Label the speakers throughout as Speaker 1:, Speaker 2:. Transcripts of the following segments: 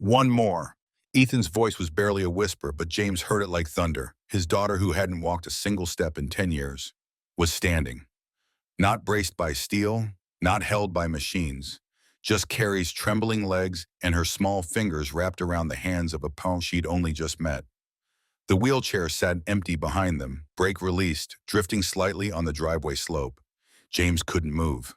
Speaker 1: One more. Ethan's voice was barely a whisper, but James heard it like thunder. His daughter, who hadn't walked a single step in 10 years, was standing. Not braced by steel, not held by machines. Just Carrie's trembling legs and her small fingers wrapped around the hands of a pal she'd only just met. The wheelchair sat empty behind them, brake released, drifting slightly on the driveway slope. James couldn't move.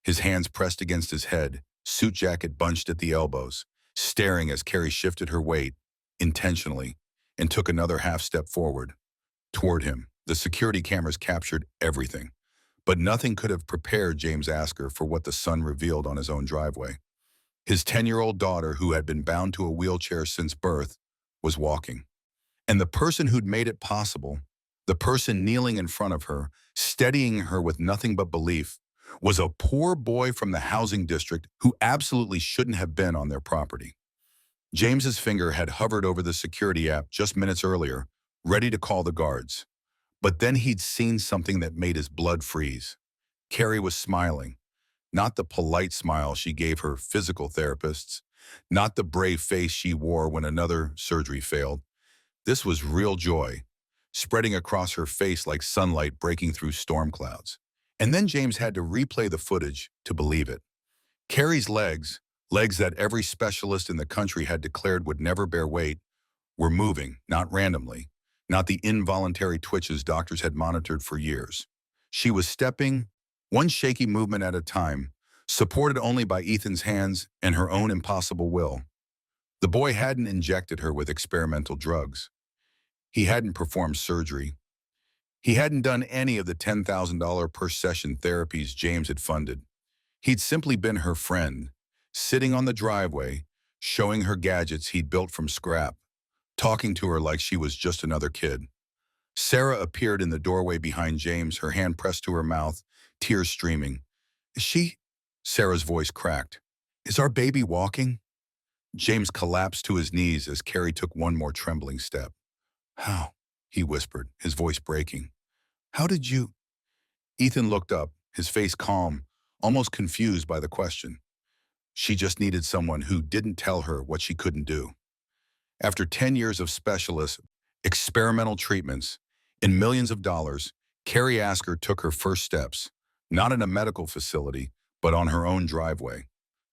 Speaker 1: His hands pressed against his head, suit jacket bunched at the elbows, staring as Carrie shifted her weight, intentionally, and took another half step forward. Toward him, the security cameras captured everything. But nothing could have prepared James Asker for what the sun revealed on his own driveway. His 10-year-old daughter, who had been bound to a wheelchair since birth, was walking. And the person who'd made it possible, the person kneeling in front of her, steadying her with nothing but belief, was a poor boy from the housing district who absolutely shouldn't have been on their property. James's finger had hovered over the security app just minutes earlier, ready to call the guards. But then he'd seen something that made his blood freeze. Carrie was smiling, not the polite smile she gave her physical therapists, not the brave face she wore when another surgery failed. This was real joy, spreading across her face like sunlight breaking through storm clouds. And then James had to replay the footage to believe it. Carrie's legs that every specialist in the country had declared would never bear weight, were moving, not randomly, not the involuntary twitches doctors had monitored for years. She was stepping, one shaky movement at a time, supported only by Ethan's hands and her own impossible will. The boy hadn't injected her with experimental drugs. He hadn't performed surgery. He hadn't done any of the $10,000 per session therapies James had funded. He'd simply been her friend, sitting on the driveway, showing her gadgets he'd built from scrap, talking to her like she was just another kid. Sarah appeared in the doorway behind James, her hand pressed to her mouth, tears streaming. "Is she?" Sarah's voice cracked. "Is our baby walking?" James collapsed to his knees as Carrie took one more trembling step. "How?" he whispered, his voice breaking. "How did you—" Ethan looked up, his face calm, almost confused by the question. She just needed someone who didn't tell her what she couldn't do. After 10 years of specialist, experimental treatments, and millions of dollars, Carrie Asker took her first steps, not in a medical facility, but on her own driveway.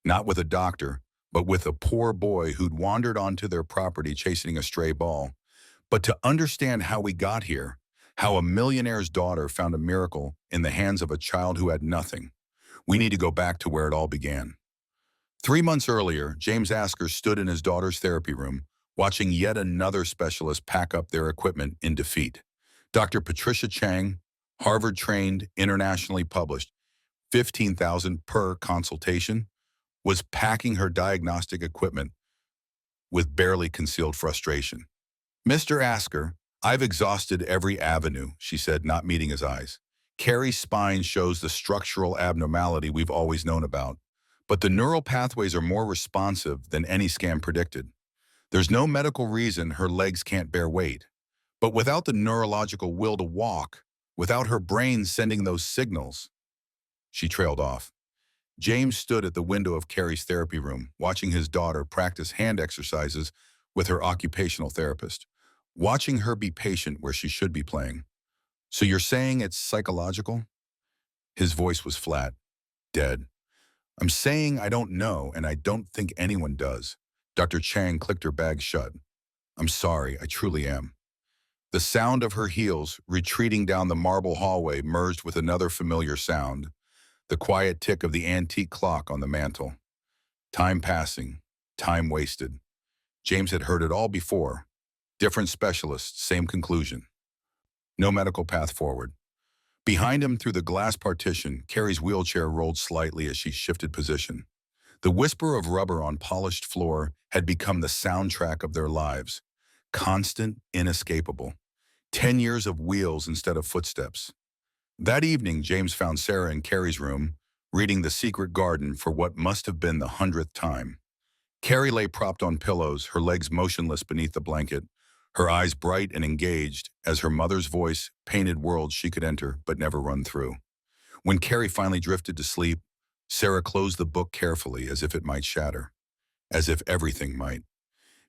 Speaker 1: Not with a doctor, but with a poor boy who'd wandered onto their property chasing a stray ball. But to understand how we got here, how a millionaire's daughter found a miracle in the hands of a child who had nothing, we need to go back to where it all began. 3 months earlier, James Asker stood in his daughter's therapy room, watching yet another specialist pack up their equipment in defeat. Dr. Patricia Chang, Harvard-trained, internationally published, $15,000 per consultation, was packing her diagnostic equipment with barely concealed frustration. "Mr. Asker, I've exhausted every avenue," she said, not meeting his eyes. "Carrie's spine shows the structural abnormality we've always known about, but the neural pathways are more responsive than any scan predicted. There's no medical reason her legs can't bear weight. But without the neurological will to walk, without her brain sending those signals—" She trailed off. James stood at the window of Carrie's therapy room, watching his daughter practice hand exercises with her occupational therapist, watching her be patient where she should be playing. "So you're saying it's psychological?" His voice was flat, dead. "I'm saying I don't know, and I don't think anyone does." Dr. Chang clicked her bag shut. "I'm sorry, I truly am." The sound of her heels retreating down the marble hallway merged with another familiar sound, the quiet tick of the antique clock on the mantel. Time passing, time wasted. James had heard it all before. Different specialists, same conclusion. No medical path forward. Behind him, through the glass partition, Carrie's wheelchair rolled slightly as she shifted position. The whisper of rubber on polished floor had become the soundtrack of their lives. Constant, inescapable. 10 years of wheels instead of footsteps. That evening, James found Sarah in Carrie's room, reading The Secret Garden for what must have been the 100th time. Carrie lay propped on pillows, her legs motionless beneath the blanket, her eyes bright and engaged as her mother's voice painted worlds she could enter but never run through. When Carrie finally drifted to sleep, Sarah closed the book carefully as if it might shatter, as if everything might.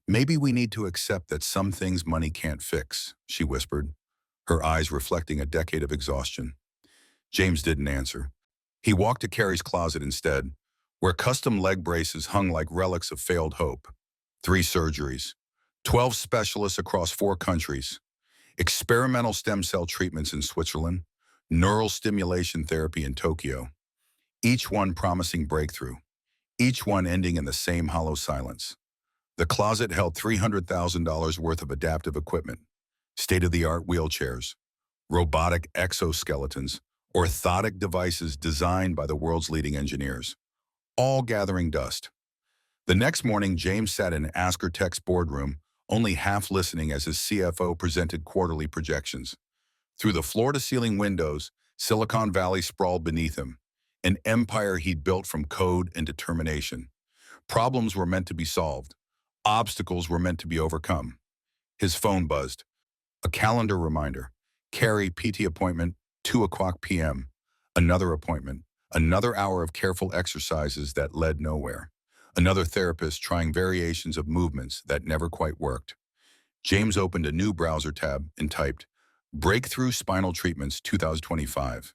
Speaker 1: Maybe we need to accept that some things money can't fix, she whispered, her eyes reflecting a decade of exhaustion. James didn't answer. He walked to Carrie's closet instead, where custom leg braces hung like relics of failed hope. 3 surgeries, 12 specialists across 4 countries, experimental stem cell treatments in Switzerland, neural stimulation therapy in Tokyo, each one promising breakthrough, each one ending in the same hollow silence. The closet held $300,000 worth of adaptive equipment, state-of-the-art wheelchairs, robotic exoskeletons, orthotic devices designed by the world's leading engineers, all gathering dust. The next morning, James sat in Asker Tech's boardroom, only half listening as his CFO presented quarterly projections. Through the floor-to-ceiling windows, Silicon Valley sprawled beneath him, an empire he'd built from code and determination. Problems were meant to be solved. Obstacles were meant to be overcome. His phone buzzed. A calendar reminder. Carrie, PT appointment, 2 o'clock p.m. Another appointment. Another hour of careful exercises that led nowhere. Another therapist trying variations of movements that never quite worked. James opened a new browser tab and typed, Breakthrough Spinal Treatments 2025.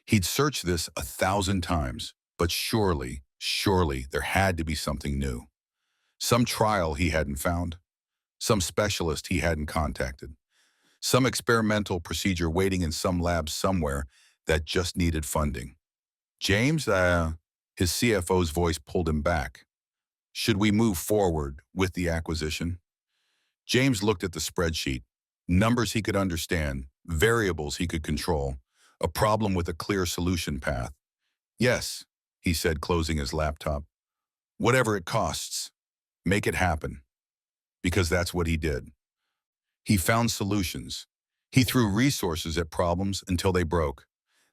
Speaker 1: He'd searched this 1,000 times, but surely there had to be something new. Some trial he hadn't found. Some specialist he hadn't contacted. Some experimental procedure waiting in some lab somewhere that just needed funding. James, his CFO's voice pulled him back. Should we move forward with the acquisition? James looked at the spreadsheet. Numbers he could understand, variables he could control, a problem with a clear solution path. Yes, he said, closing his laptop. Whatever it costs, make it happen. Because that's what he did. He found solutions. He threw resources at problems until they broke.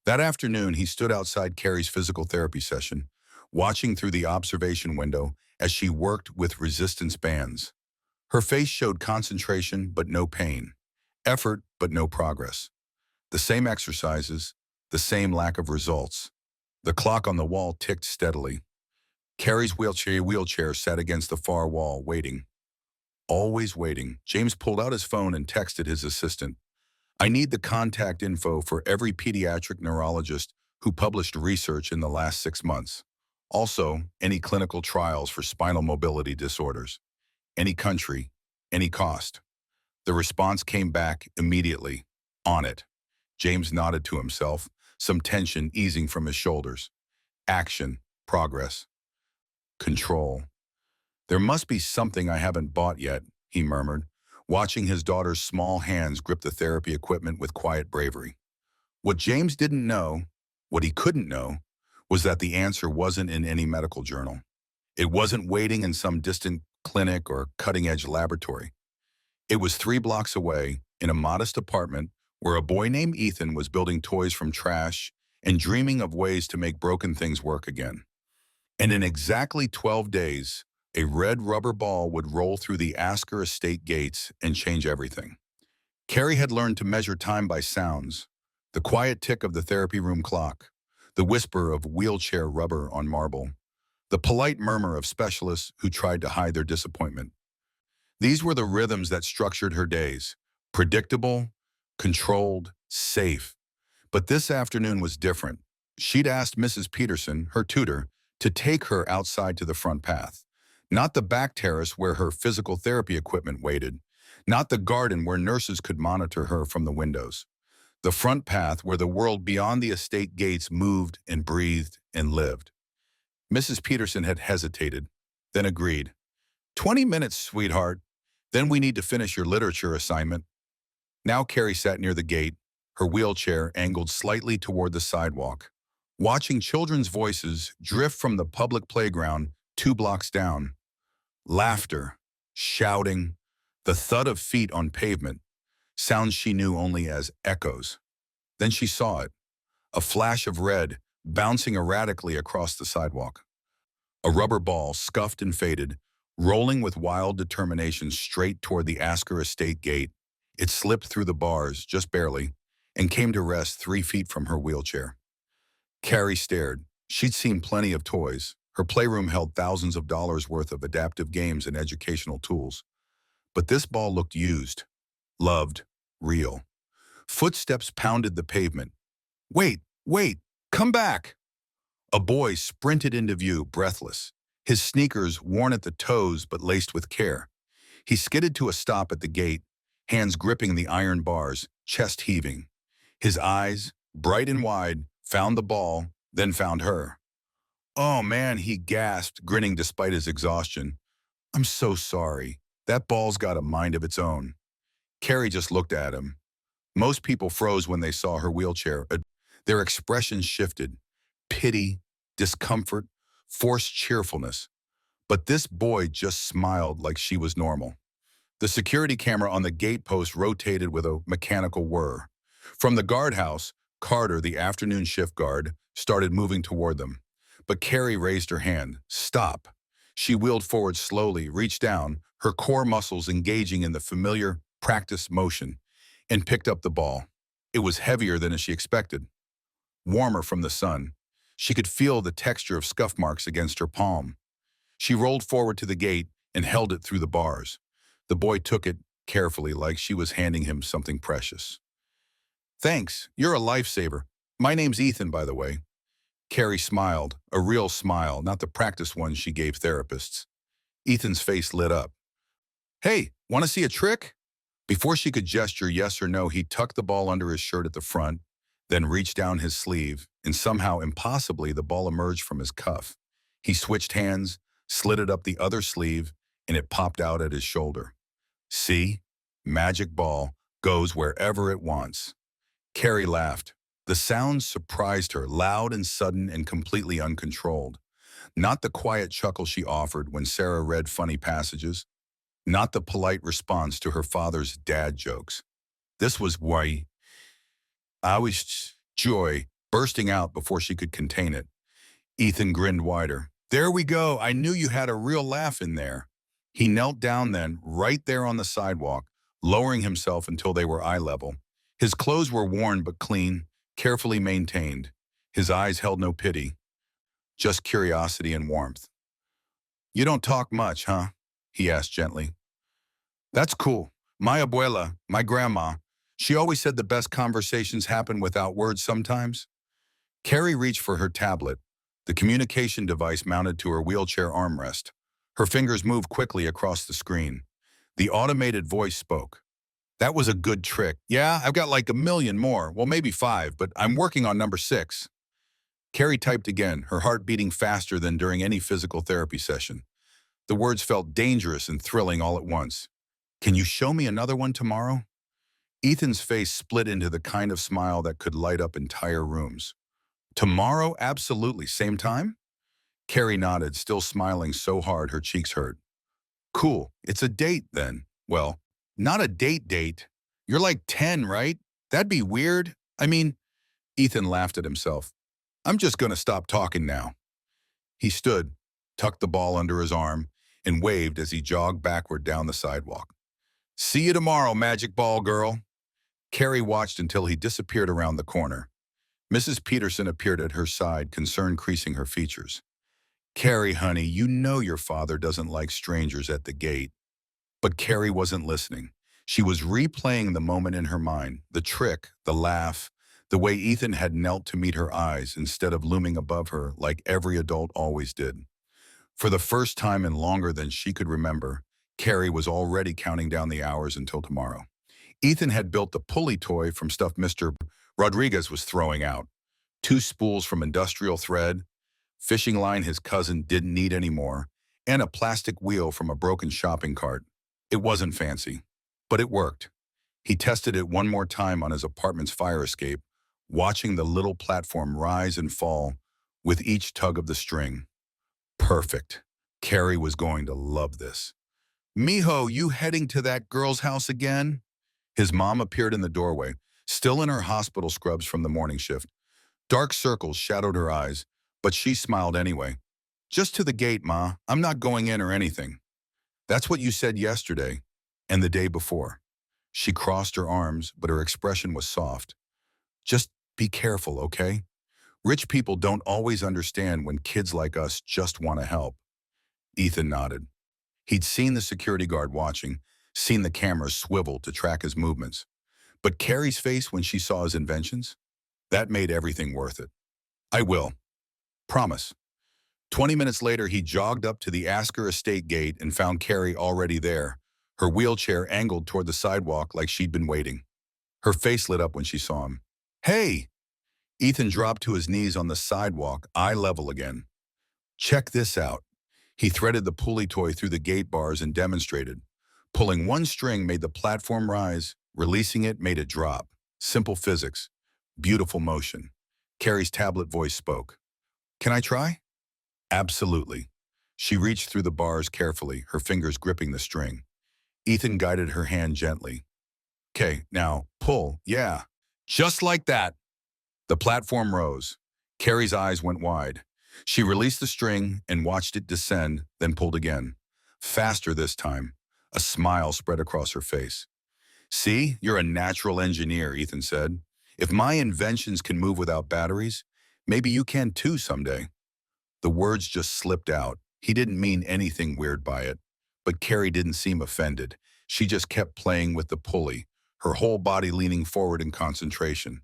Speaker 1: That afternoon, he stood outside Carrie's physical therapy session, watching through the observation window as she worked with resistance bands. Her face showed concentration but no pain, effort but no progress. The same exercises, the same lack of results. The clock on the wall ticked steadily. Carrie's wheelchair sat against the far wall, waiting. Always waiting. James pulled out his phone and texted his assistant. I need the contact info for every pediatric neurologist who published research in the last 6 months. Also, any clinical trials for spinal mobility disorders. Any country, any cost. The response came back immediately. On it. James nodded to himself, some tension easing from his shoulders. Action, progress, control. There must be something I haven't bought yet, he murmured, watching his daughter's small hands grip the therapy equipment with quiet bravery. What James didn't know, what he couldn't know, was that the answer wasn't in any medical journal. It wasn't waiting in some distant clinic or cutting-edge laboratory. It was 3 blocks away, in a modest apartment, where a boy named Ethan was building toys from trash and dreaming of ways to make broken things work again. And in exactly 12 days, a red rubber ball would roll through the Asker estate gates and change everything. Carrie had learned to measure time by sounds, the quiet tick of the therapy room clock, the whisper of wheelchair rubber on marble, the polite murmur of specialists who tried to hide their disappointment. These were the rhythms that structured her days, predictable, controlled, safe. But this afternoon was different. She'd asked Mrs. Peterson, her tutor, to take her outside to the front path. Not the back terrace where her physical therapy equipment waited. Not the garden where nurses could monitor her from the windows. The front path where the world beyond the estate gates moved and breathed and lived. Mrs. Peterson had hesitated, then agreed. 20 minutes, sweetheart. Then we need to finish your literature assignment. Now Carrie sat near the gate, her wheelchair angled slightly toward the sidewalk, watching children's voices drift from the public playground 2 blocks down. Laughter, shouting, the thud of feet on pavement, sounds she knew only as echoes. Then she saw it, a flash of red bouncing erratically across the sidewalk. A rubber ball, scuffed and faded, rolling with wild determination straight toward the Asker estate gate. It slipped through the bars, just barely, and came to rest 3 feet from her wheelchair. Carrie stared. She'd seen plenty of toys. Her playroom held thousands of dollars worth of adaptive games and educational tools. But this ball looked used, loved, real. Footsteps pounded the pavement. Wait, wait, come back! A boy sprinted into view, breathless, his sneakers worn at the toes but laced with care. He skidded to a stop at the gate, hands gripping the iron bars, chest heaving. His eyes, bright and wide, found the ball, then found her. Oh man, he gasped, grinning despite his exhaustion. I'm so sorry. That ball's got a mind of its own. Carrie just looked at him. Most people froze when they saw her wheelchair. Their expressions shifted. Pity, discomfort, forced cheerfulness. But this boy just smiled like she was normal. The security camera on the gate post rotated with a mechanical whir. From the guardhouse, Carter, the afternoon shift guard, started moving toward them. But Carrie raised her hand. Stop. She wheeled forward slowly, reached down, her core muscles engaging in the familiar, practiced motion, and picked up the ball. It was heavier than she expected, warmer from the sun. She could feel the texture of scuff marks against her palm. She rolled forward to the gate and held it through the bars. The boy took it carefully, like she was handing him something precious. Thanks, you're a lifesaver. My name's Ethan, by the way. Carrie smiled, a real smile, not the practice ones she gave therapists. Ethan's face lit up. Hey, want to see a trick? Before she could gesture yes or no, he tucked the ball under his shirt at the front, then reached down his sleeve, and somehow, impossibly, the ball emerged from his cuff. He switched hands, slid it up the other sleeve, and it popped out at his shoulder. See? Magic ball goes wherever it wants. Carrie laughed. The sound surprised her, loud and sudden and completely uncontrolled. Not the quiet chuckle she offered when Sarah read funny passages. Not the polite response to her father's dad jokes. This was why I was joy bursting out before she could contain it. Ethan grinned wider. There we go. I knew you had a real laugh in there. He knelt down then, right there on the sidewalk, lowering himself until they were eye level. His clothes were worn but clean, carefully maintained. His eyes held no pity, just curiosity and warmth. You don't talk much, huh? He asked gently. That's cool. My abuela, my grandma, she always said the best conversations happen without words sometimes. Carrie reached for her tablet, the communication device mounted to her wheelchair armrest. Her fingers moved quickly across the screen. The automated voice spoke. That was a good trick. Yeah, I've got like a million more. Well, maybe 5, but I'm working on number 6. Carrie typed again, her heart beating faster than during any physical therapy session. The words felt dangerous and thrilling all at once. Can you show me another one tomorrow? Ethan's face split into the kind of smile that could light up entire rooms. Tomorrow, absolutely. Same time? Carrie nodded, still smiling so hard her cheeks hurt. Cool. It's a date then. Well, not a date. You're like 10, right? That'd be weird. I mean, Ethan laughed at himself. I'm just gonna stop talking now. He stood, tucked the ball under his arm, and waved as he jogged backward down the sidewalk. See you tomorrow, magic ball girl. Carrie watched until he disappeared around the corner. Mrs. Peterson appeared at her side, concern creasing her features. Carrie, honey, you know your father doesn't like strangers at the gate. But Carrie wasn't listening. She was replaying the moment in her mind, the trick, the laugh, the way Ethan had knelt to meet her eyes instead of looming above her like every adult always did. For the first time in longer than she could remember, Carrie was already counting down the hours until tomorrow. Ethan had built the pulley toy from stuff Mr. Rodriguez was throwing out. 2 spools from industrial thread, fishing line his cousin didn't need anymore, and a plastic wheel from a broken shopping cart. It wasn't fancy, but it worked. He tested it one more time on his apartment's fire escape, watching the little platform rise and fall with each tug of the string. Perfect. Carrie was going to love this. Mijo, you heading to that girl's house again? His mom appeared in the doorway, still in her hospital scrubs from the morning shift. Dark circles shadowed her eyes, but she smiled anyway. Just to the gate, Ma. I'm not going in or anything. That's what you said yesterday and the day before. She crossed her arms, but her expression was soft. Just be careful, okay? Rich people don't always understand when kids like us just want to help. Ethan nodded. He'd seen the security guard watching, seen the cameras swivel to track his movements. But Carrie's face when she saw his inventions? That made everything worth it. I will. Promise. 20 minutes later, he jogged up to the Asker estate gate and found Carrie already there, her wheelchair angled toward the sidewalk like she'd been waiting. Her face lit up when she saw him. Hey! Ethan dropped to his knees on the sidewalk, eye level again. Check this out. He threaded the pulley toy through the gate bars and demonstrated. Pulling one string made the platform rise, releasing it made it drop. Simple physics. Beautiful motion. Carrie's tablet voice spoke. Can I try? Absolutely. She reached through the bars carefully, her fingers gripping the string. Ethan guided her hand gently. Okay, now, pull, yeah. Just like that. The platform rose. Carrie's eyes went wide. She released the string and watched it descend, then pulled again. Faster this time. A smile spread across her face. See, you're a natural engineer, Ethan said. If my inventions can move without batteries, maybe you can too someday. The words just slipped out. He didn't mean anything weird by it. But Carrie didn't seem offended. She just kept playing with the pulley, her whole body leaning forward in concentration.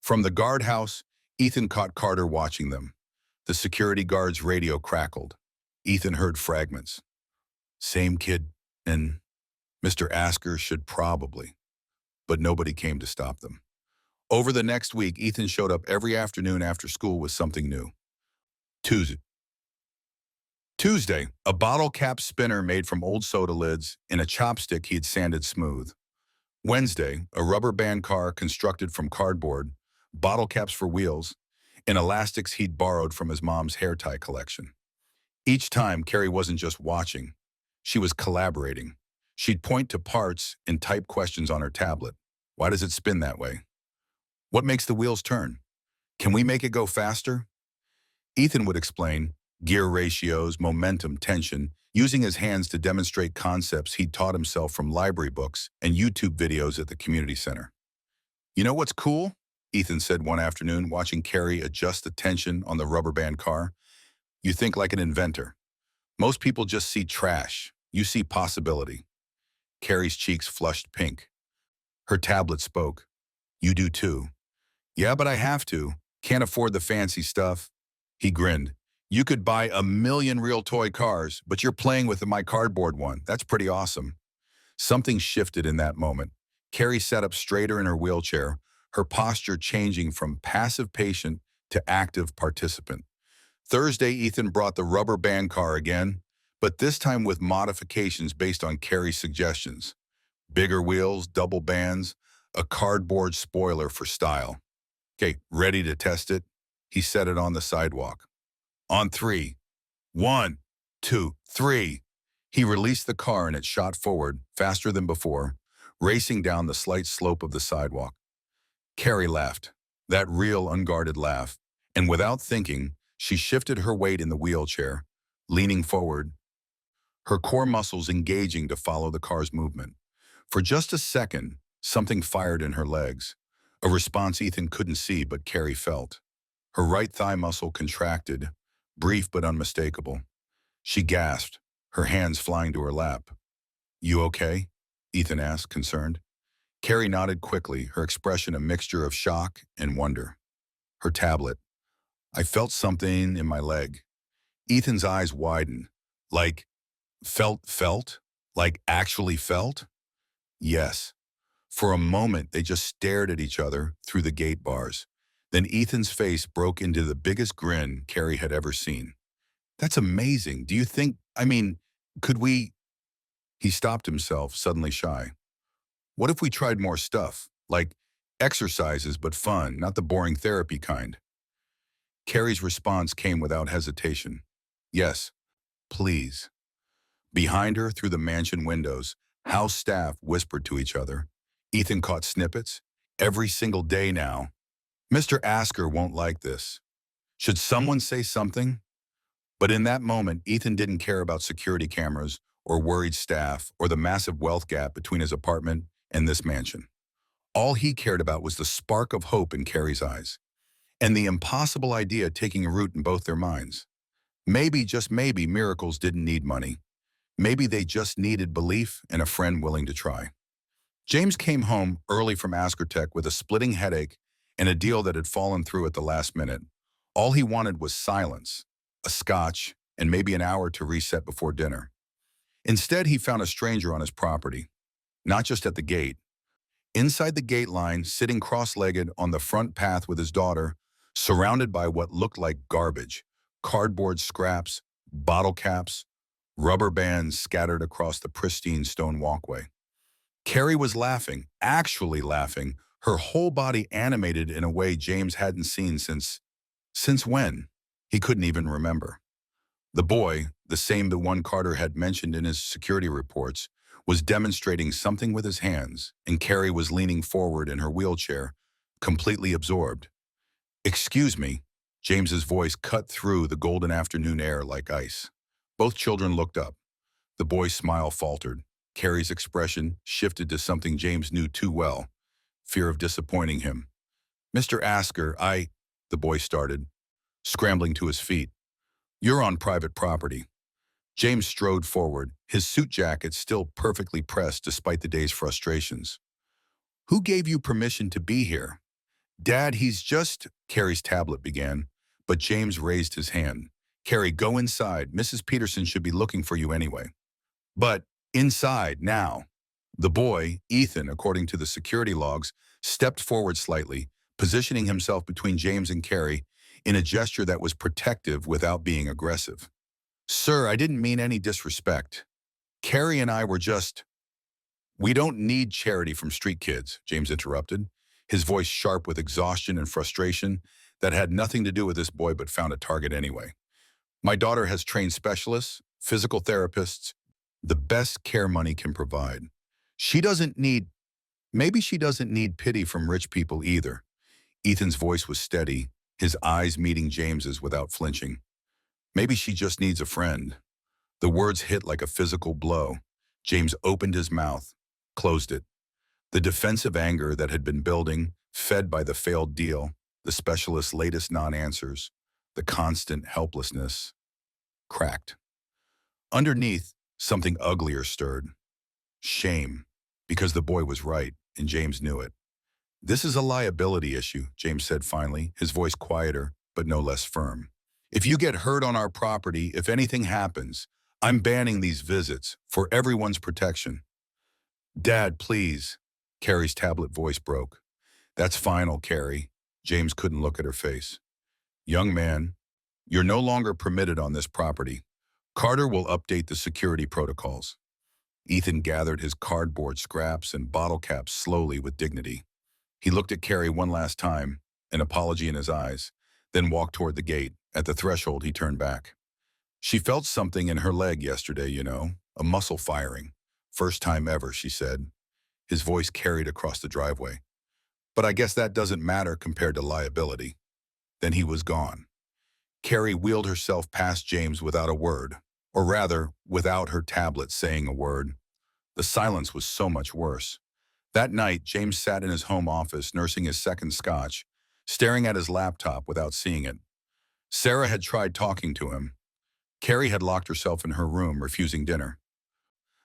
Speaker 1: From the guardhouse, Ethan caught Carter watching them. The security guard's radio crackled. Ethan heard fragments. Same kid, and Mr. Asker should probably. But nobody came to stop them. Over the next week, Ethan showed up every afternoon after school with something new. Tuesday, a bottle cap spinner made from old soda lids and a chopstick he'd sanded smooth. Wednesday, a rubber band car constructed from cardboard, bottle caps for wheels, and elastics he'd borrowed from his mom's hair tie collection. Each time, Carrie wasn't just watching. She was collaborating. She'd point to parts and type questions on her tablet. Why does it spin that way? What makes the wheels turn? Can we make it go faster? Ethan would explain gear ratios, momentum, tension, using his hands to demonstrate concepts he'd taught himself from library books and YouTube videos at the community center. You know what's cool? Ethan said one afternoon, watching Carrie adjust the tension on the rubber band car. You think like an inventor. Most people just see trash. You see possibility. Carrie's cheeks flushed pink. Her tablet spoke. You do too. Yeah, but I have to. Can't afford the fancy stuff. He grinned. You could buy 1,000,000 real toy cars, but you're playing with my cardboard one. That's pretty awesome. Something shifted in that moment. Carrie sat up straighter in her wheelchair, her posture changing from passive patient to active participant. Thursday, Ethan brought the rubber band car again, but this time with modifications based on Carrie's suggestions. Bigger wheels, double bands, a cardboard spoiler for style. Okay, ready to test it? He set it on the sidewalk. On three. 1, 2, 3. He released the car and it shot forward, faster than before, racing down the slight slope of the sidewalk. Carrie laughed, that real unguarded laugh, and without thinking, she shifted her weight in the wheelchair, leaning forward, her core muscles engaging to follow the car's movement. For just a second, something fired in her legs, a response Ethan couldn't see but Carrie felt. Her right thigh muscle contracted, brief but unmistakable. She gasped, her hands flying to her lap. You okay? Ethan asked, concerned. Carrie nodded quickly, her expression a mixture of shock and wonder. Her tablet. I felt something in my leg. Ethan's eyes widened. Like, felt? Like actually felt? Yes. For a moment, they just stared at each other through the gate bars. Then Ethan's face broke into the biggest grin Carrie had ever seen. That's amazing. Do you think, could we? He stopped himself, suddenly shy. What if we tried more stuff, like exercises but fun, not the boring therapy kind? Carrie's response came without hesitation. Yes, please. Behind her, through the mansion windows, house staff whispered to each other. Ethan caught snippets. Every single day now. Mr. Asker won't like this. Should someone say something? But in that moment, Ethan didn't care about security cameras or worried staff or the massive wealth gap between his apartment and this mansion. All he cared about was the spark of hope in Carrie's eyes and the impossible idea taking root in both their minds. Maybe, just maybe, miracles didn't need money. Maybe they just needed belief and a friend willing to try. James came home early from Askertech with a splitting headache and a deal that had fallen through at the last minute. All he wanted was silence, a scotch, and maybe an hour to reset before dinner. Instead, he found a stranger on his property, not just at the gate. Inside the gate line, sitting cross-legged on the front path with his daughter, surrounded by what looked like garbage, cardboard scraps, bottle caps, rubber bands scattered across the pristine stone walkway. Carrie was laughing, actually laughing, her whole body animated in a way James hadn't seen since when? He couldn't even remember. The boy, the one Carter had mentioned in his security reports, was demonstrating something with his hands, and Carrie was leaning forward in her wheelchair, completely absorbed. "Excuse me," James's voice cut through the golden afternoon air like ice. Both children looked up. The boy's smile faltered. Carrie's expression shifted to something James knew too well, fear of disappointing him. "Mr. Asker, the boy started, scrambling to his feet. "You're on private property." James strode forward, his suit jacket still perfectly pressed despite the day's frustrations. "Who gave you permission to be here?" "Dad, he's just—" Carrie's tablet began, but James raised his hand. "Carrie, go inside. Mrs. Peterson should be looking for you anyway." "But inside, now." The boy, Ethan, according to the security logs, stepped forward slightly, positioning himself between James and Carrie in a gesture that was protective without being aggressive. "Sir, I didn't mean any disrespect. Carrie and I were just—" "We don't need charity from street kids," James interrupted, his voice sharp with exhaustion and frustration that had nothing to do with this boy but found a target anyway. "My daughter has trained specialists, physical therapists, the best care money can provide. She doesn't need— Maybe she doesn't need pity from rich people either." Ethan's voice was steady, his eyes meeting James's without flinching. "Maybe she just needs a friend." The words hit like a physical blow. James opened his mouth, closed it. The defensive anger that had been building, fed by the failed deal, the specialist's latest non-answers, the constant helplessness, cracked. Underneath, something uglier stirred. Shame, because the boy was right, and James knew it. "This is a liability issue," James said finally, his voice quieter, but no less firm. "If you get hurt on our property, if anything happens, I'm banning these visits, for everyone's protection." "Dad, please." Carrie's tablet voice broke. "That's final, Carrie." James couldn't look at her face. "Young man, you're no longer permitted on this property. Carter will update the security protocols." Ethan gathered his cardboard scraps and bottle caps slowly with dignity. He looked at Carrie one last time, an apology in his eyes, then walked toward the gate. At the threshold, he turned back. "She felt something in her leg yesterday, a muscle firing. First time ever," she said. His voice carried across the driveway. "But I guess that doesn't matter compared to liability." Then he was gone. Carrie wheeled herself past James without a word, or rather, without her tablet saying a word. The silence was so much worse. That night, James sat in his home office nursing his second scotch, staring at his laptop without seeing it. Sarah had tried talking to him. Carrie had locked herself in her room, refusing dinner.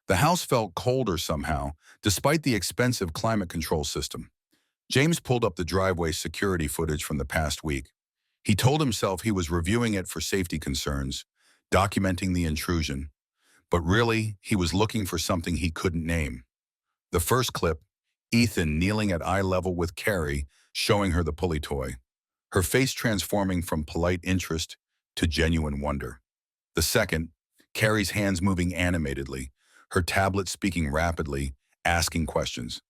Speaker 1: The house felt colder somehow, despite the expensive climate control system. James pulled up the driveway security footage from the past week. He told himself he was reviewing it for safety concerns, documenting the intrusion. But really, he was looking for something he couldn't name. The first clip, Ethan kneeling at eye level with Carrie, showing her the pulley toy, her face transforming from polite interest to genuine wonder. The second, Carrie's hands moving animatedly, her tablet speaking rapidly, asking questions.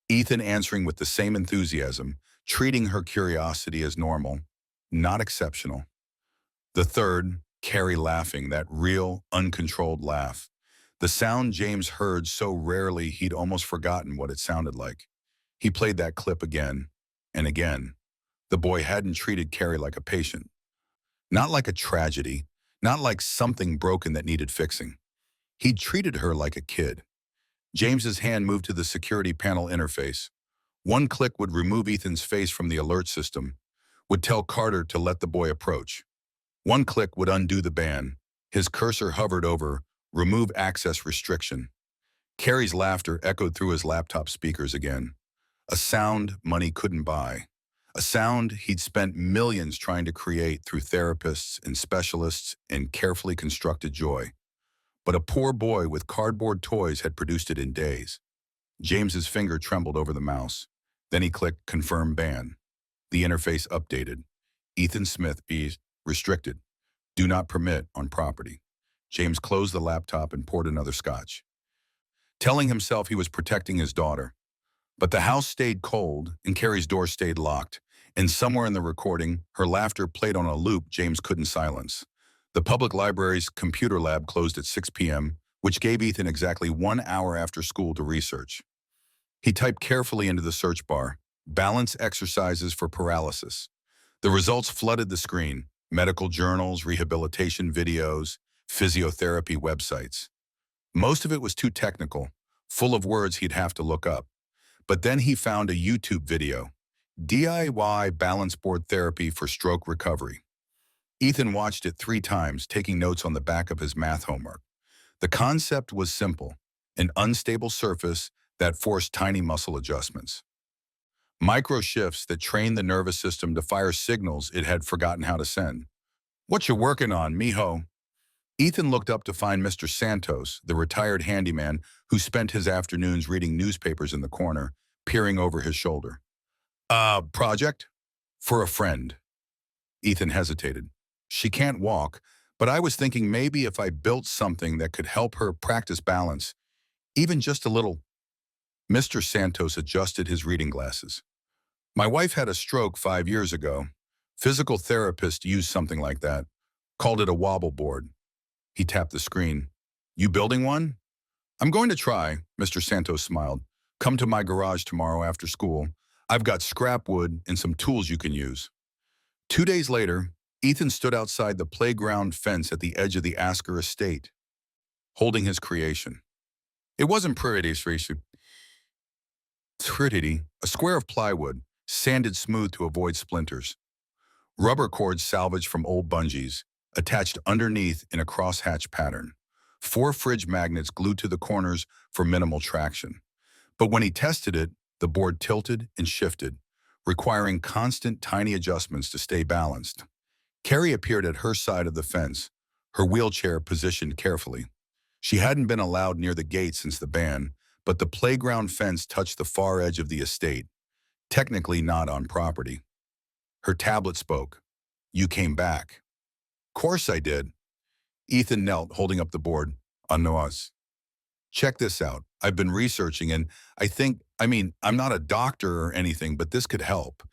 Speaker 1: Ethan answering with the same enthusiasm, treating her curiosity as normal, not exceptional. The third, Carrie laughing, that real, uncontrolled laugh. The sound James heard so rarely he'd almost forgotten what it sounded like. He played that clip again and again. The boy hadn't treated Carrie like a patient. Not like a tragedy, not like something broken that needed fixing. He'd treated her like a kid. James's hand moved to the security panel interface. One click would remove Ethan's face from the alert system, would tell Carter to let the boy approach. One click would undo the ban. His cursor hovered over Remove access restriction. Carrie's laughter echoed through his laptop speakers again. A sound money couldn't buy. A sound he'd spent millions trying to create through therapists and specialists and carefully constructed joy. But a poor boy with cardboard toys had produced it in days. James's finger trembled over the mouse. Then he clicked Confirm Ban. The interface updated. Ethan Smith is restricted. Do not permit on property. James closed the laptop and poured another scotch, telling himself he was protecting his daughter. But the house stayed cold and Carrie's door stayed locked. And somewhere in the recording, her laughter played on a loop James couldn't silence. The public library's computer lab closed at 6 p.m., which gave Ethan exactly 1 hour after school to research. He typed carefully into the search bar, balance exercises for paralysis. The results flooded the screen: medical journals, rehabilitation videos, physiotherapy websites. Most of it was too technical, full of words he'd have to look up. But then he found a YouTube video, DIY balance board therapy for stroke recovery. Ethan watched it 3 times, taking notes on the back of his math homework. The concept was simple: an unstable surface that forced tiny muscle adjustments. Micro shifts that trained the nervous system to fire signals it had forgotten how to send. "What you working on, mijo?" Ethan looked up to find Mr. Santos, the retired handyman who spent his afternoons reading newspapers in the corner, peering over his shoulder. Project? For a friend." Ethan hesitated. "She can't walk, but I was thinking maybe if I built something that could help her practice balance, even just a little." Mr. Santos adjusted his reading glasses. "My wife had a stroke 5 years ago. Physical therapist used something like that. Called it a wobble board." He tapped the screen. "You building one?" "I'm going to try," Mr. Santos smiled. "Come to my garage tomorrow after school. I've got scrap wood and some tools you can use." 2 days later, Ethan stood outside the playground fence at the edge of the Asker estate, holding his creation. It wasn't pretty, a square of plywood, sanded smooth to avoid splinters. Rubber cords salvaged from old bungees, attached underneath in a crosshatch pattern. 4 fridge magnets glued to the corners for minimal traction. But when he tested it, the board tilted and shifted, requiring constant tiny adjustments to stay balanced. Carrie appeared at her side of the fence, her wheelchair positioned carefully. She hadn't been allowed near the gate since the ban, but the playground fence touched the far edge of the estate, technically not on property. Her tablet spoke. "You came back." "Course I did." Ethan knelt, holding up the board. "Us. Check this out. I've been researching and I'm not a doctor or anything, but this could help."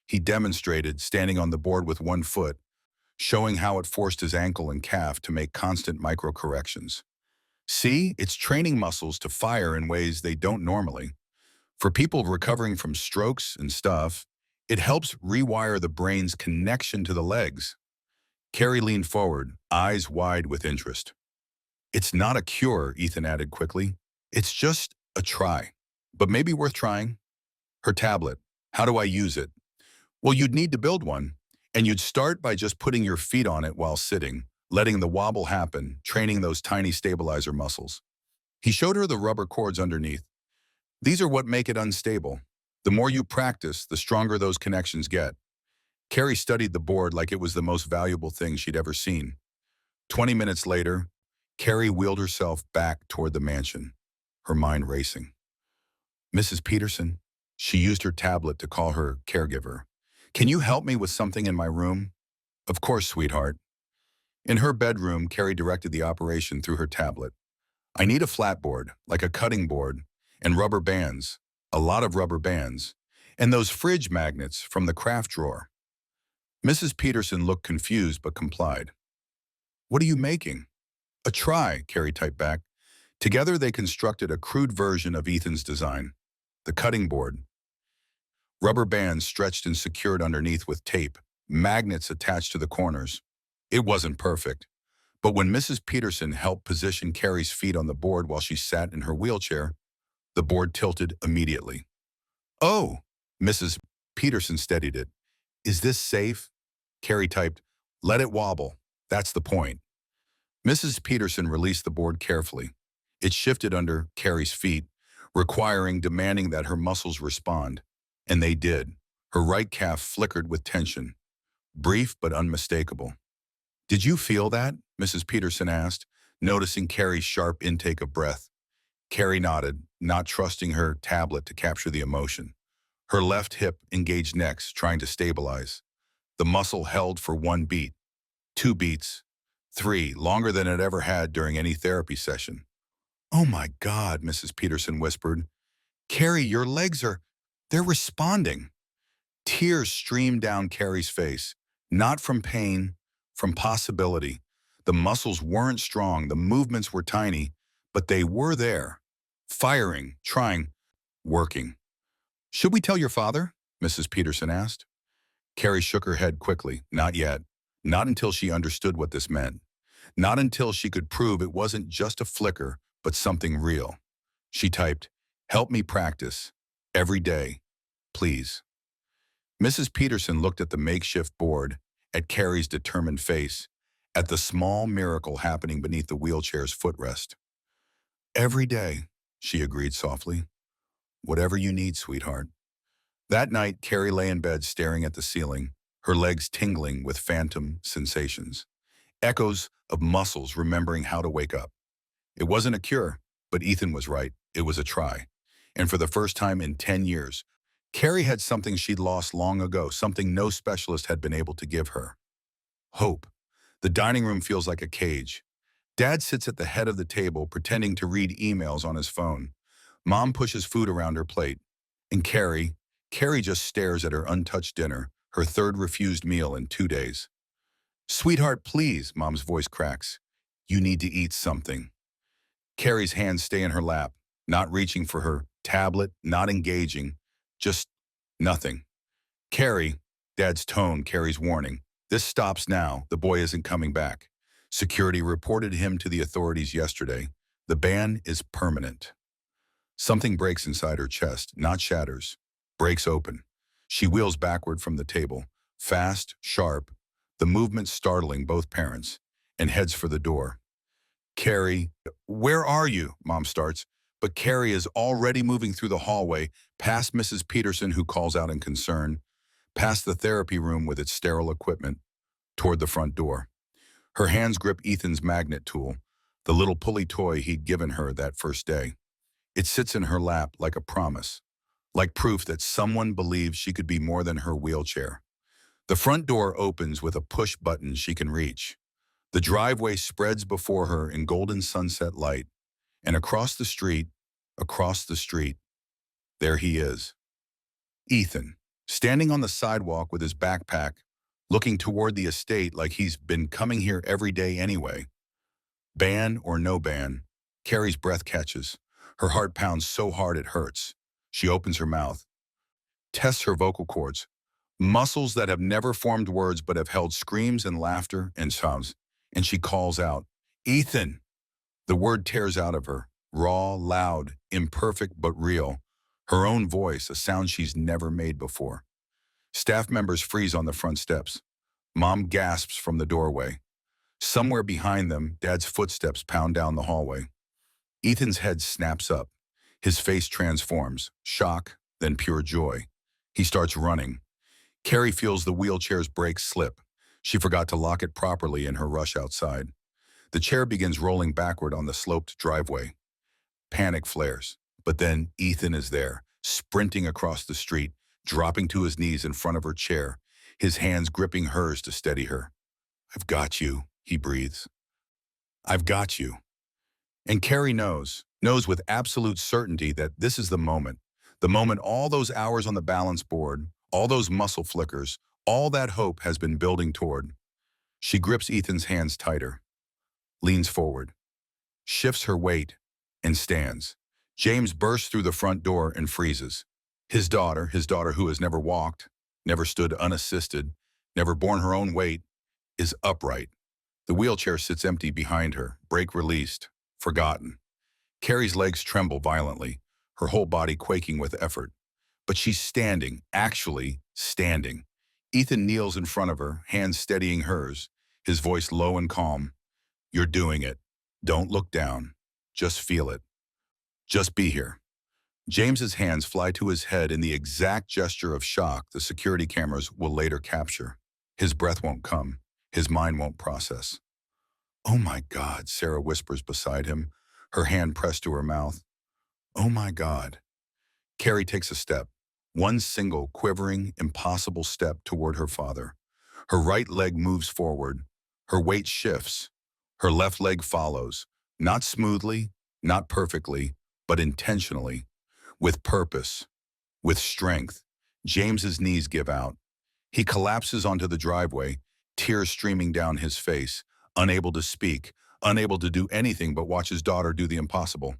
Speaker 1: He demonstrated, standing on the board with one foot, showing how it forced his ankle and calf to make constant micro corrections. "See, it's training muscles to fire in ways they don't normally. For people recovering from strokes and stuff, it helps rewire the brain's connection to the legs." Carrie leaned forward, eyes wide with interest. "It's not a cure," Ethan added quickly. "It's just a try. But maybe worth trying." Her tablet. "How do I use it?" "Well, you'd need to build one. And you'd start by just putting your feet on it while sitting, letting the wobble happen, training those tiny stabilizer muscles." He showed her the rubber cords underneath. "These are what make it unstable. The more you practice, the stronger those connections get." Carrie studied the board like it was the most valuable thing she'd ever seen. 20 minutes later, Carrie wheeled herself back toward the mansion, her mind racing. "Mrs. Peterson," she used her tablet to call her caregiver. "Can you help me with something in my room?" "Of course, sweetheart." In her bedroom, Carrie directed the operation through her tablet. "I need a flat board, like a cutting board, and rubber bands, a lot of rubber bands, and those fridge magnets from the craft drawer." Mrs. Peterson looked confused but complied. "What are you making?" "A try," Carrie typed back. Together they constructed a crude version of Ethan's design. The cutting board. Rubber bands stretched and secured underneath with tape, magnets attached to the corners. It wasn't perfect, but when Mrs. Peterson helped position Carrie's feet on the board while she sat in her wheelchair, the board tilted immediately. "Oh," Mrs. Peterson steadied it. "Is this safe?" Carrie typed, "Let it wobble. That's the point." Mrs. Peterson released the board carefully. It shifted under Carrie's feet, demanding that her muscles respond. And they did. Her right calf flickered with tension, brief but unmistakable. "Did you feel that?" Mrs. Peterson asked, noticing Carrie's sharp intake of breath. Carrie nodded, not trusting her tablet to capture the emotion. Her left hip engaged next, trying to stabilize. The muscle held for 1 beat, 2 beats, 3, longer than it ever had during any therapy session. "Oh my God," Mrs. Peterson whispered. "Carrie, your legs they're responding." Tears streamed down Carrie's face, not from pain, from possibility. The muscles weren't strong, the movements were tiny, but they were there, firing, trying, working. "Should we tell your father?" Mrs. Peterson asked. Carrie shook her head quickly. Not yet. Not until she understood what this meant. Not until she could prove it wasn't just a flicker, but something real. She typed, "Help me practice. Every day. Please." Mrs. Peterson looked at the makeshift board, at Carrie's determined face, at the small miracle happening beneath the wheelchair's footrest. "Every day," she agreed softly. "Whatever you need, sweetheart." That night, Carrie lay in bed staring at the ceiling, her legs tingling with phantom sensations, echoes of muscles remembering how to wake up. It wasn't a cure, but Ethan was right. It was a try. And for the first time in 10 years, Carrie had something she'd lost long ago, something no specialist had been able to give her. Hope. The dining room feels like a cage. Dad sits at the head of the table, pretending to read emails on his phone. Mom pushes food around her plate. And Carrie just stares at her untouched dinner, her third refused meal in 2 days. "Sweetheart, please," Mom's voice cracks. "You need to eat something." Carrie's hands stay in her lap, not reaching for her tablet, not engaging, just nothing. "Carrie," Dad's tone carries warning. "This stops now. The boy isn't coming back. Security reported him to the authorities yesterday. The ban is permanent." Something breaks inside her chest, not shatters. Breaks open. She wheels backward from the table, fast, sharp, the movement startling both parents, and heads for the door. "Carrie, where are you?" Mom starts, but Carrie is already moving through the hallway, past Mrs. Peterson, who calls out in concern, past the therapy room with its sterile equipment, toward the front door. Her hands grip Ethan's magnet tool, the little pulley toy he'd given her that first day. It sits in her lap like a promise, like proof that someone believes she could be more than her wheelchair. The front door opens with a push button she can reach. The driveway spreads before her in golden sunset light, and across the street, there he is. Ethan, standing on the sidewalk with his backpack, looking toward the estate like he's been coming here every day anyway. Ban or no ban, Carrie's breath catches. Her heart pounds so hard it hurts. She opens her mouth, tests her vocal cords, muscles that have never formed words but have held screams and laughter and sobs, and she calls out, "Ethan!" The word tears out of her, raw, loud, imperfect but real. Her own voice, a sound she's never made before. Staff members freeze on the front steps. Mom gasps from the doorway. Somewhere behind them, Dad's footsteps pound down the hallway. Ethan's head snaps up. His face transforms, shock, then pure joy. He starts running. Carrie feels the wheelchair's brakes slip. She forgot to lock it properly in her rush outside. The chair begins rolling backward on the sloped driveway. Panic flares. But then Ethan is there, sprinting across the street, dropping to his knees in front of her chair, his hands gripping hers to steady her. "I've got you," he breathes. "I've got you." And Carrie knows with absolute certainty that this is the moment all those hours on the balance board, all those muscle flickers, all that hope has been building toward. She grips Ethan's hands tighter, leans forward, shifts her weight, and stands. James bursts through the front door and freezes. His daughter who has never walked, never stood unassisted, never borne her own weight, is upright. The wheelchair sits empty behind her, brake released, forgotten. Carrie's legs tremble violently, her whole body quaking with effort. But she's standing, actually standing. Ethan kneels in front of her, hands steadying hers, his voice low and calm. You're doing it. Don't look down. Just feel it. Just be here. James's hands fly to his head in the exact gesture of shock the security cameras will later capture. His breath won't come. His mind won't process. Oh my God, Sarah whispers beside him, her hand pressed to her mouth. Oh my God. Carrie takes a step, one single, quivering, impossible step toward her father. Her right leg moves forward. Her weight shifts. Her left leg follows, not smoothly, not perfectly, but intentionally, with purpose, with strength. James's knees give out. He collapses onto the driveway, tears streaming down his face, unable to speak, unable to do anything but watch his daughter do the impossible.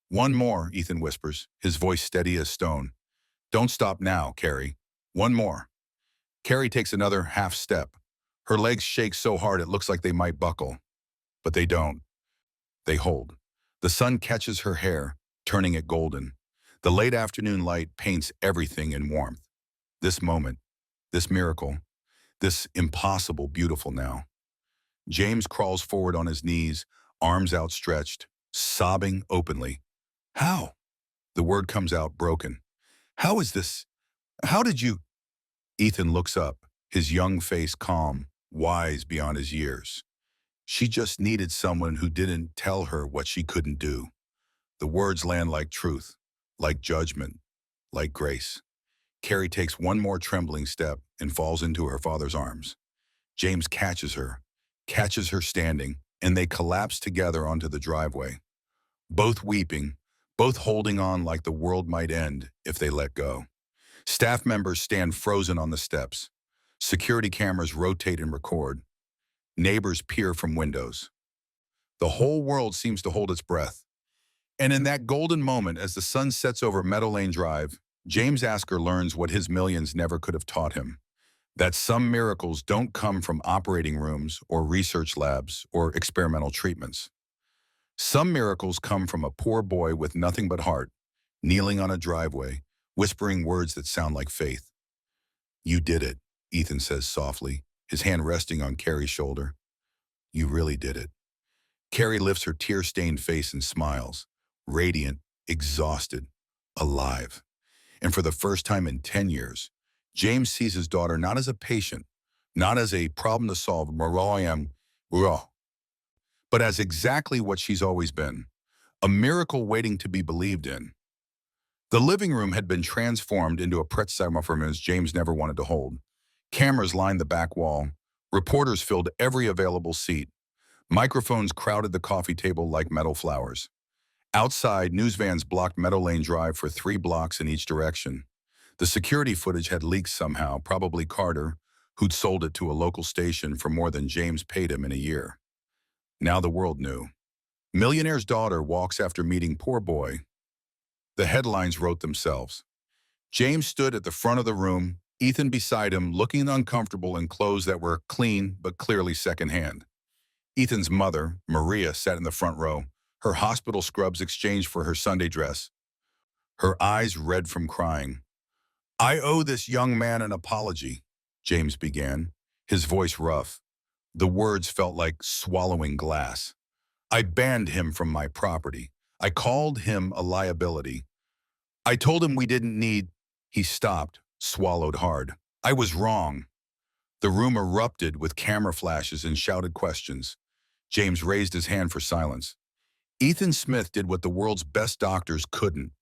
Speaker 1: One more, Ethan whispers, his voice steady as stone. Don't stop now, Carrie. One more. Carrie takes another half step. Her legs shake so hard it looks like they might buckle. But they don't. They hold. The sun catches her hair, turning it golden. The late afternoon light paints everything in warmth. This moment, this miracle, this impossible beautiful now. James crawls forward on his knees, arms outstretched, sobbing openly. How? The word comes out broken. How is this? How did you? Ethan looks up, his young face calm, wise beyond his years. She just needed someone who didn't tell her what she couldn't do. The words land like truth, like judgment, like grace. Carrie takes one more trembling step and falls into her father's arms. James catches her standing, and they collapse together onto the driveway. Both weeping, both holding on like the world might end if they let go. Staff members stand frozen on the steps. Security cameras rotate and record. Neighbors peer from windows. The whole world seems to hold its breath. And in that golden moment, as the sun sets over Meadow Lane Drive, James Asker learns what his millions never could have taught him. That some miracles don't come from operating rooms or research labs or experimental treatments. Some miracles come from a poor boy with nothing but heart, kneeling on a driveway, whispering words that sound like faith. You did it, Ethan says softly, his hand resting on Carrie's shoulder. You really did it. Carrie lifts her tear-stained face and smiles, radiant, exhausted, alive. And for the first time in 10 years, James sees his daughter not as a patient, not as a problem to solve, but as exactly what she's always been, a miracle waiting to be believed in. The living room had been transformed into a performance James never wanted to hold. Cameras lined the back wall. Reporters filled every available seat. Microphones crowded the coffee table like metal flowers. Outside, news vans blocked Meadow Lane Drive for 3 blocks in each direction. The security footage had leaked somehow, probably Carter, who'd sold it to a local station for more than James paid him in a year. Now the world knew. Millionaire's daughter walks after meeting poor boy. The headlines wrote themselves. James stood at the front of the room, Ethan beside him, looking uncomfortable in clothes that were clean but clearly secondhand. Ethan's mother, Maria, sat in the front row, her hospital scrubs exchanged for her Sunday dress, her eyes red from crying. I owe this young man an apology, James began, his voice rough. The words felt like swallowing glass. I banned him from my property. I called him a liability. I told him we didn't need. He stopped, swallowed hard. I was wrong. The room erupted with camera flashes and shouted questions. James raised his hand for silence. Ethan Smith did what the world's best doctors couldn't,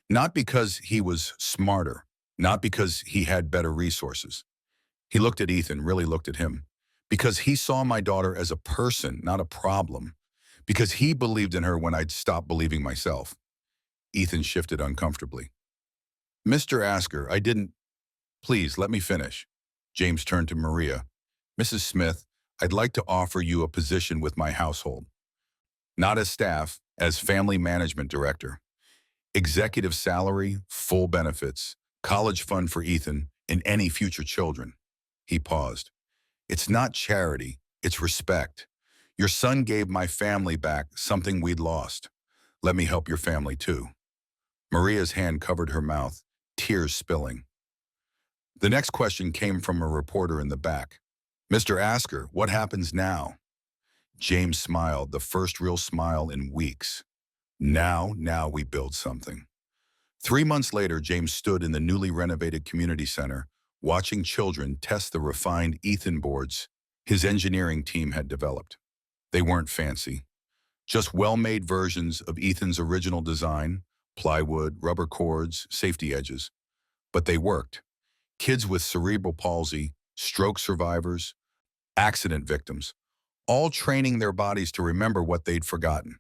Speaker 1: not because he was smarter, not because he had better resources. He looked at Ethan, really looked at him, because he saw my daughter as a person, not a problem, because he believed in her when I'd stopped believing myself. Ethan shifted uncomfortably. Mr. Asker, I didn't. Please, let me finish. James turned to Maria. Mrs. Smith, I'd like to offer you a position with my household. Not as staff, as family management director. Executive salary, full benefits, college fund for Ethan and any future children. He paused. It's not charity, it's respect. Your son gave my family back something we'd lost. Let me help your family too. Maria's hand covered her mouth, tears spilling. The next question came from a reporter in the back. Mr. Asker, what happens now? James smiled, the first real smile in weeks. Now we build something. 3 months later, James stood in the newly renovated community center, watching children test the refined Ethan boards his engineering team had developed. They weren't fancy, just well-made versions of Ethan's original design, plywood, rubber cords, safety edges. But they worked. Kids with cerebral palsy, stroke survivors, accident victims, all training their bodies to remember what they'd forgotten.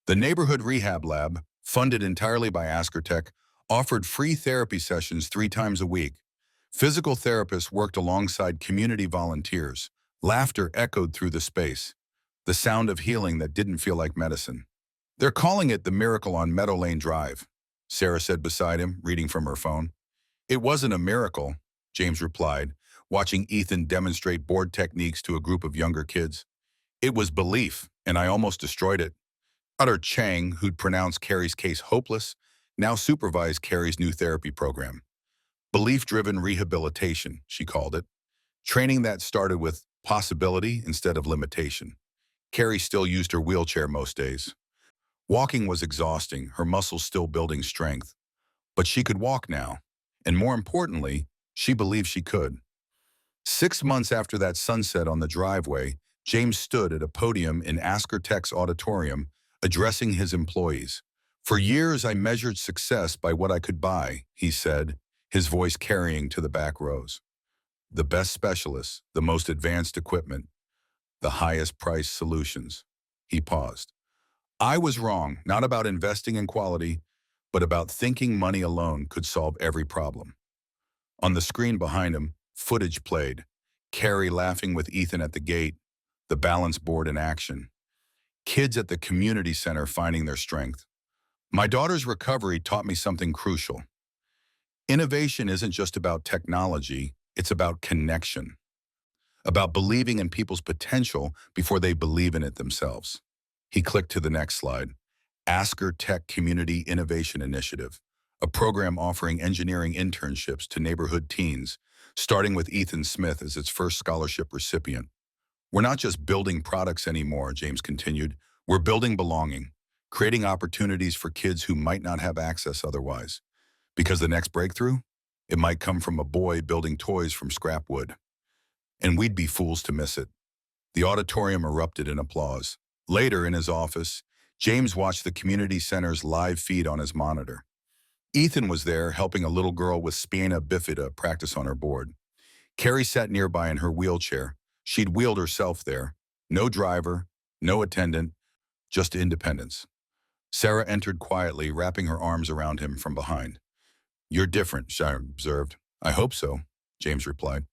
Speaker 1: The neighborhood rehab lab, funded entirely by Askertech, offered free therapy sessions 3 times a week. Physical therapists worked alongside community volunteers. Laughter echoed through the space, the sound of healing that didn't feel like medicine. "They're calling it the miracle on Meadow Lane Drive," Sarah said beside him, reading from her phone. "It wasn't a miracle," James replied, watching Ethan demonstrate board techniques to a group of younger kids. "It was belief, and I almost destroyed it." Dr. Chang, who'd pronounced Carrie's case hopeless, now supervised Carrie's new therapy program. Belief-driven rehabilitation, she called it. Training that started with possibility instead of limitation. Carrie still used her wheelchair most days. Walking was exhausting, her muscles still building strength. But she could walk now. And more importantly, she believed she could. 6 months after that sunset on the driveway, James stood at a podium in Askertech's auditorium, addressing his employees. "For years, I measured success by what I could buy," he said, his voice carrying to the back rows. "The best specialists, the most advanced equipment, the highest priced solutions." He paused. "I was wrong, not about investing in quality, but about thinking money alone could solve every problem." On the screen behind him, footage played. Carrie laughing with Ethan at the gate, the balance board in action. Kids at the community center finding their strength. "My daughter's recovery taught me something crucial. Innovation isn't just about technology, it's about connection. About believing in people's potential before they believe in it themselves." He clicked to the next slide. Asker Tech Community Innovation Initiative, a program offering engineering internships to neighborhood teens, starting with Ethan Smith as its first scholarship recipient. "We're not just building products anymore," James continued. "We're building belonging, creating opportunities for kids who might not have access otherwise. Because the next breakthrough, it might come from a boy building toys from scrap wood. And we'd be fools to miss it." The auditorium erupted in applause. Later, in his office, James watched the community center's live feed on his monitor. Ethan was there, helping a little girl with spina bifida practice on her board. Carrie sat nearby in her wheelchair. She'd wheeled herself there. No driver, no attendant, just independence. Sarah entered quietly, wrapping her arms around him from behind. "You're different," she observed. "I hope so," James replied.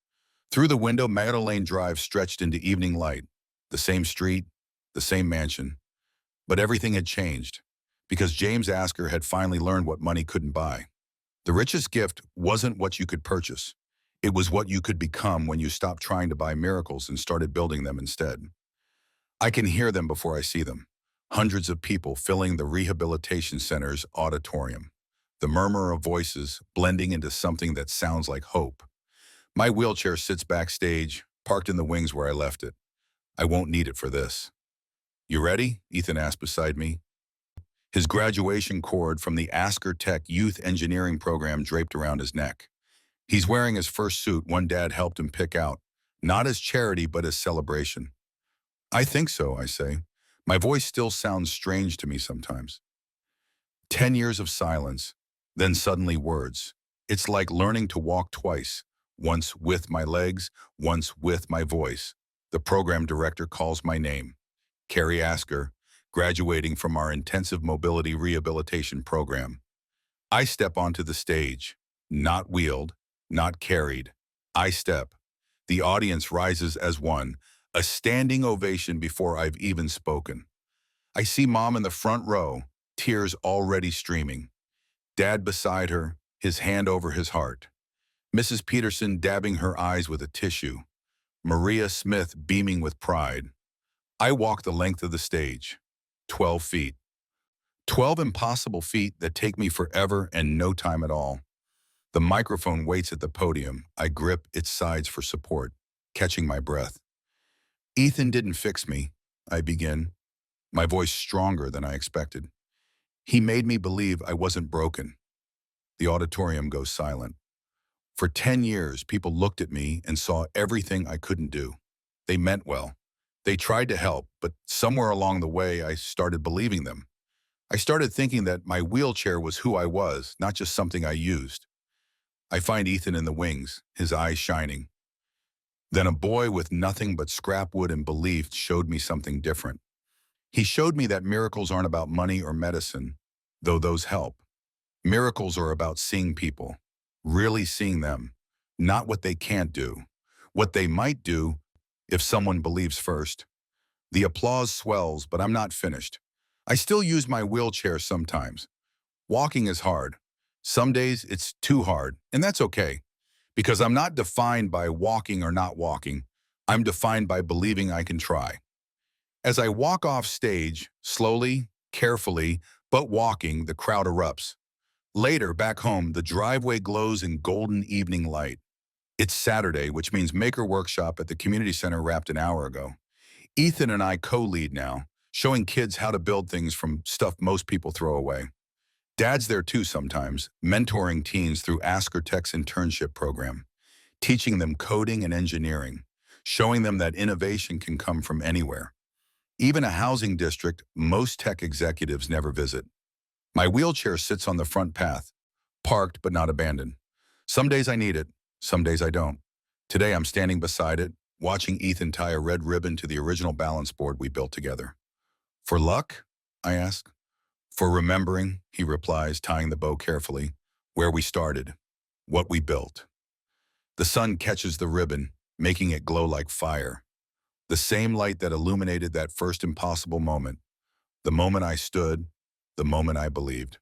Speaker 1: Through the window, Meadow Lane Drive stretched into evening light. The same street, the same mansion. But everything had changed, because James Asker had finally learned what money couldn't buy. The richest gift wasn't what you could purchase. It was what you could become when you stopped trying to buy miracles and started building them instead. I can hear them before I see them. Hundreds of people filling the rehabilitation center's auditorium. The murmur of voices blending into something that sounds like hope. My wheelchair sits backstage, parked in the wings where I left it. I won't need it for this. "You ready?" Ethan asked beside me. His graduation cord from the Asker Tech Youth Engineering Program draped around his neck. He's wearing his first suit one dad helped him pick out, not as charity but as celebration. "I think so," I say. My voice still sounds strange to me sometimes. 10 years of silence, then suddenly words. It's like learning to walk twice, once with my legs, once with my voice. The program director calls my name. Carrie Asker, graduating from our intensive mobility rehabilitation program. I step onto the stage, not wheeled, not carried. I step. The audience rises as one, a standing ovation before I've even spoken. I see Mom in the front row, tears already streaming. Dad beside her, his hand over his heart. Mrs. Peterson dabbing her eyes with a tissue. Maria Smith beaming with pride. I walk the length of the stage, 12 feet. 12 impossible feet that take me forever and no time at all. The microphone waits at the podium. I grip its sides for support, catching my breath. Ethan didn't fix me. I begin, my voice stronger than I expected. He made me believe I wasn't broken. The auditorium goes silent. For 10 years, people looked at me and saw everything I couldn't do. They meant well. They tried to help, but somewhere along the way, I started believing them. I started thinking that my wheelchair was who I was, not just something I used. I find Ethan in the wings, his eyes shining. Then a boy with nothing but scrap wood and belief showed me something different. He showed me that miracles aren't about money or medicine, though those help. Miracles are about seeing people, really seeing them, not what they can't do, what they might do if someone believes first. The applause swells, but I'm not finished. I still use my wheelchair sometimes. Walking is hard. Some days it's too hard, and that's okay, because I'm not defined by walking or not walking. I'm defined by believing I can try. As I walk off stage, slowly, carefully, but walking, the crowd erupts. Later, back home, the driveway glows in golden evening light. It's Saturday, which means Maker Workshop at the community center wrapped an hour ago. Ethan and I co-lead now, showing kids how to build things from stuff most people throw away. Dad's there too sometimes, mentoring teens through Ask Her Tech's internship program, teaching them coding and engineering, showing them that innovation can come from anywhere. Even a housing district most tech executives never visit. My wheelchair sits on the front path, parked but not abandoned. Some days I need it, some days I don't. Today I'm standing beside it, watching Ethan tie a red ribbon to the original balance board we built together. For luck? I ask. For remembering, he replies, tying the bow carefully, where we started, what we built. The sun catches the ribbon, making it glow like fire. The same light that illuminated that first impossible moment. The moment I stood, the moment I believed.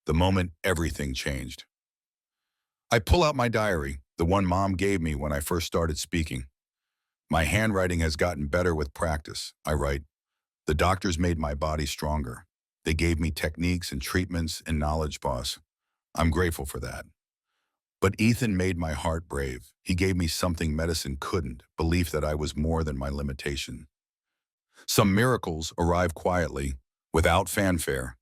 Speaker 1: The moment everything changed. I pull out my diary, the one Mom gave me when I first started speaking. My handwriting has gotten better with practice, I write. The doctors made my body stronger. They gave me techniques and treatments and knowledge, boss. I'm grateful for that. But Ethan made my heart brave. He gave me something medicine couldn't, belief that I was more than my limitation. Some miracles arrive quietly, without fanfare.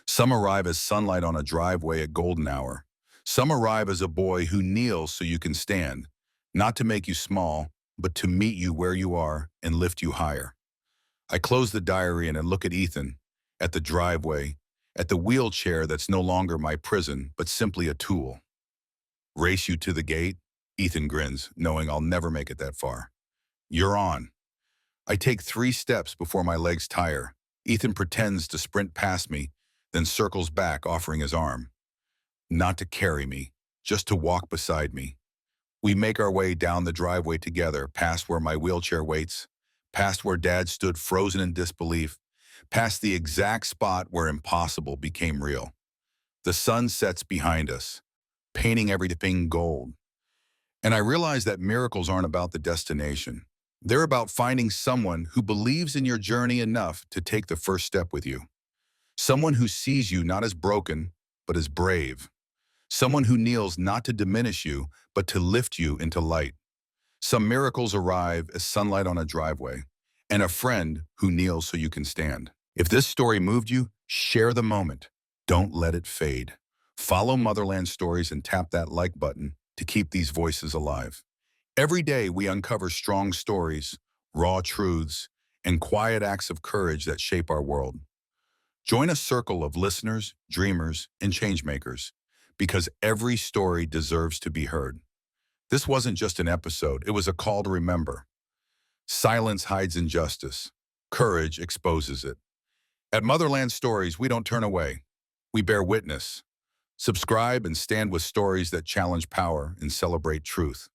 Speaker 1: Some arrive as sunlight on a driveway at golden hour. Some arrive as a boy who kneels so you can stand, not to make you small, but to meet you where you are and lift you higher. I close the diary and I look at Ethan, at the driveway, at the wheelchair that's no longer my prison, but simply a tool. Race you to the gate? Ethan grins, knowing I'll never make it that far. You're on. I take 3 steps before my legs tire. Ethan pretends to sprint past me, then circles back, offering his arm. Not to carry me, just to walk beside me. We make our way down the driveway together, past where my wheelchair waits, past where Dad stood frozen in disbelief, past the exact spot where impossible became real. The sun sets behind us, painting everything gold. And I realize that miracles aren't about the destination. They're about finding someone who believes in your journey enough to take the first step with you. Someone who sees you not as broken, but as brave. Someone who kneels not to diminish you, but to lift you into light. Some miracles arrive as sunlight on a driveway, and a friend who kneels so you can stand. If this story moved you, share the moment. Don't let it fade. Follow Motherland Stories and tap that like button to keep these voices alive. Every day we uncover strong stories, raw truths, and quiet acts of courage that shape our world. Join a circle of listeners, dreamers, and changemakers, because every story deserves to be heard. This wasn't just an episode, it was a call to remember. Silence hides injustice. Courage exposes it. At Motherland Stories, we don't turn away. We bear witness. Subscribe and stand with stories that challenge power and celebrate truth.